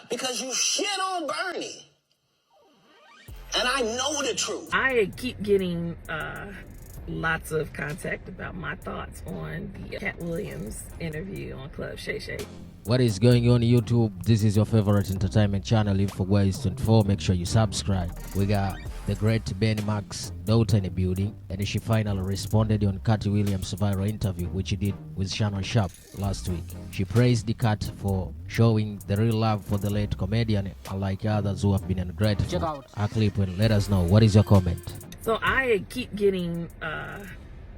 because you shit on Bernie. And I know the truth. I keep getting lots of contact about my thoughts on the Katt Williams interview on Club Shay Shay. What is going on YouTube? This is your favorite entertainment channel, InfoWays24. Make sure you subscribe. We got the great Benny Mac's daughter in the building, and she finally responded on Katt Williams' viral interview, which he did with Shannon Sharpe last week. She praised the Katt for showing the real love for the late comedian, unlike others who have been ungrateful. Check out our clip and let us know what is your comment. So I keep getting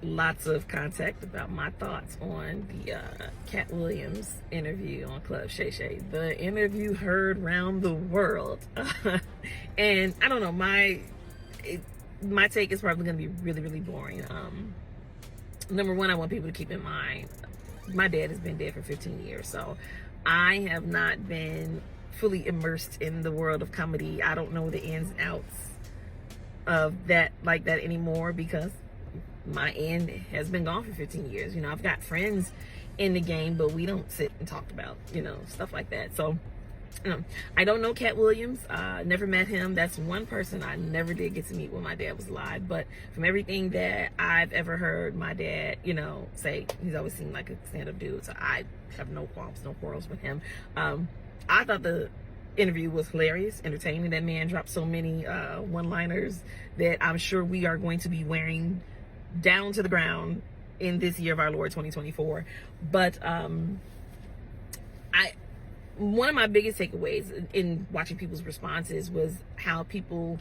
lots of contact about my thoughts on the Katt Williams interview on Club Shay Shay. The interview heard round the world. And I don't know, my take is probably going to be really, really boring. Number one, I want people to keep in mind, my dad has been dead for 15 years, so I have not been fully immersed in the world of comedy. I don't know the ins and outs of that like that anymore, because my end has been gone for 15 years. You know, I've got friends in the game, but we don't sit and talk about, you know, stuff like that. So I don't know Katt Williams. Never met him. That's one person I never did get to meet when my dad was alive. But from everything that I've ever heard my dad, you know, say, he's always seemed like a stand-up dude. So I have no qualms, no quarrels with him. I thought the interview was hilarious, entertaining. That man dropped so many one-liners that I'm sure we are going to be wearing down to the ground in this year of our Lord 2024. But one of my biggest takeaways in watching people's responses was how people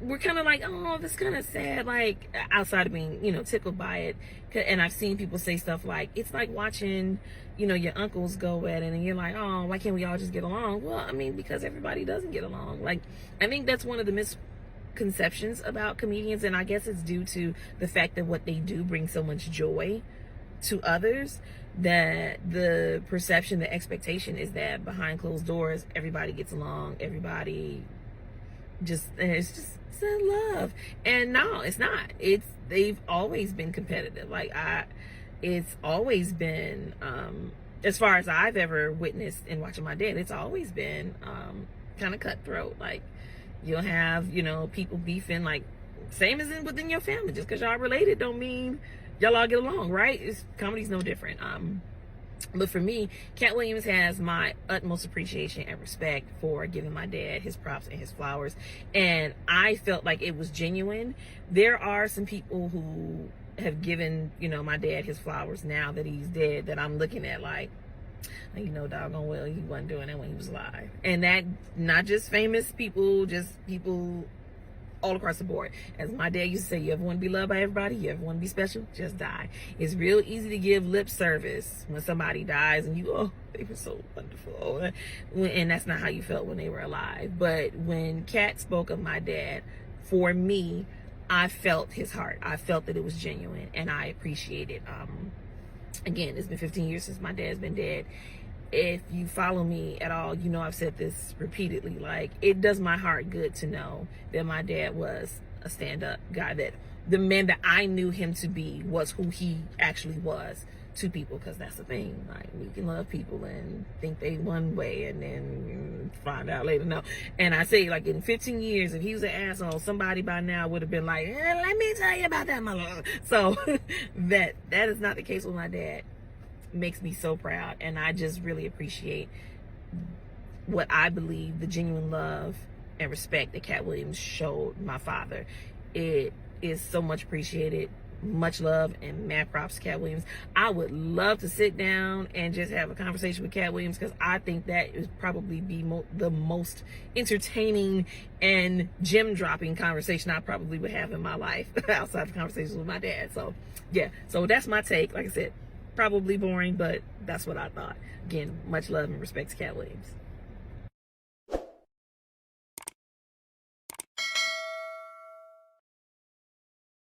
were kind of like, oh, this kind of sad, like, outside of being, you know, tickled by it. And I've seen people say stuff like, it's like watching, you know, your uncles go at it and you're like, oh, why can't we all just get along? Well, I mean, because everybody doesn't get along. Like, I think that's one of the misconceptions about comedians, and I guess it's due to the fact that what they do brings so much joy to others, that the perception, the expectation is that behind closed doors everybody gets along, everybody it's love. And no, it's not. They've always been competitive. It's always been, as far as I've ever witnessed in watching my dad, it's always been kind of cutthroat. Like, you'll have, you know, people beefing, like, same as within your family. Just because y'all related don't mean y'all all get along, right? Comedy's no different. But for me, Katt Williams has my utmost appreciation and respect for giving my dad his props and his flowers. And I felt like it was genuine. There are some people who have given, you know, my dad his flowers now that he's dead, that I'm looking at like, you know, doggone well, he wasn't doing that when he was alive. And that, not just famous people, just people all across the board. As my dad used to say, you ever want to be loved by everybody? You ever want to be special? Just die. It's real easy to give lip service when somebody dies and you, oh, they were so wonderful. And that's not how you felt when they were alive. But when Katt spoke of my dad, for me, I felt his heart. I felt that it was genuine, and I appreciate it. Again, it's been 15 years since my dad's been dead. If you follow me at all, you know I've said this repeatedly. Like, it does my heart good to know that my dad was a stand-up guy, that the man that I knew him to be was who he actually was to people, because that's the thing. Like, we can love people and think they one way and then find out later no. And I say, like, in 15 years, if he was an asshole, somebody by now would have been like, let me tell you about that mother. So that is not the case with my dad. Makes me so proud, and I just really appreciate what I believe the genuine love and respect that Katt Williams showed my father. It is so much appreciated. Much love and mad props to Katt Williams. I would love to sit down and just have a conversation with Katt Williams, because I think that is probably the most entertaining and gem-dropping conversation I probably would have in my life outside of conversations with my dad. So yeah, so that's my take. Like I said, probably boring, but that's what I thought. Again, much love and respect to Katt Williams.